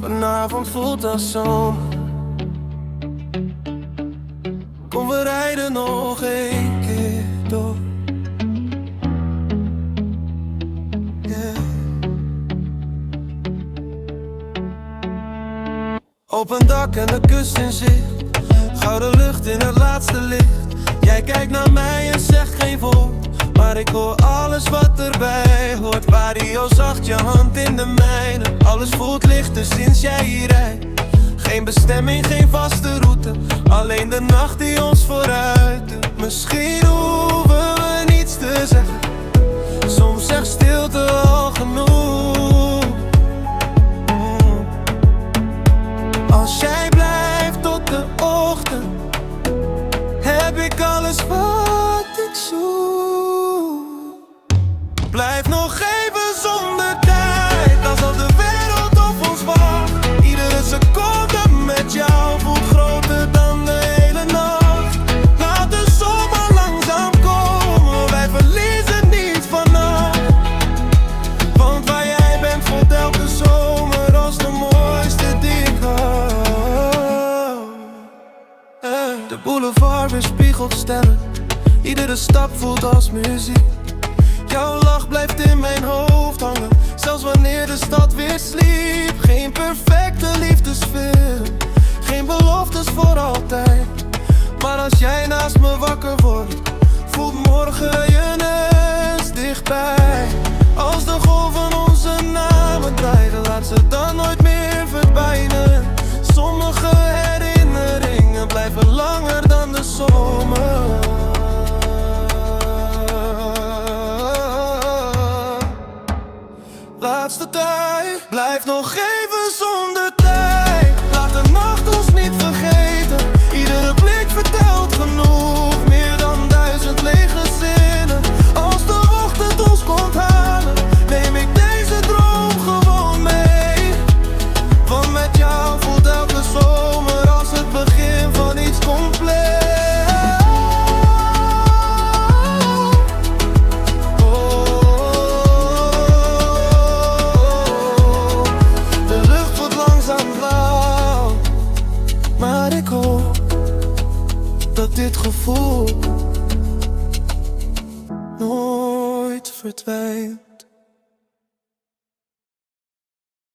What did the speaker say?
Vanavond voelt als zomer. Kom, we rijden nog een keer door. Yeah. Open dak en de kust in zicht. Gouden lucht in het laatste licht. Jij kijkt naar mij en zegt geen woord, maar ik hoor alles wat erbij hoort. Radio zacht, je hand in de mijne. Alles voelt lichter sinds jij hier rijdt. Geen bestemming, geen vaste route, alleen de nacht die ons vooruit doet. Misschien hoeven we niets te zeggen, soms zegt stilte al genoeg. Als jij blijft tot de ochtend, heb ik alles wat ik zoek. Blijf nog even zonder tijd, alsof de wereld op ons wacht. Iedere seconde met jou voelt groter dan de hele nacht. Laat de zomer langzaam komen, wij verliezen niet vannacht. Want waar jij bent voelt elke zomer als de mooiste die ik hou. De boulevard weerspiegelt sterren, iedere stap voelt als muziek. Jouw lach blijft in mijn hoofd hangen, zelfs wanneer de stad weer sliep. Geen perfecte liefdesfilm, geen beloftes voor altijd. Maar als jij naast me wakker wordt, voelt morgen je nest dichtbij. Als de golven onze namen dreigen, laat ze dan nooit meer verdwijnen. Sommige herinneringen blijven langer dan de zomer. Laatste tijd, blijf nog even zonder tijd. Laat de nacht ons niet vergeten, iedere blik vertelt genoeg. Meer dan 1000 lege zinnen, als de ochtend ons komt halen, neem ik deze droom gewoon mee. Want met jou voelt elke zomer als het begin van iets compleet. Maar ik hoop dat dit gevoel nooit verdwijnt.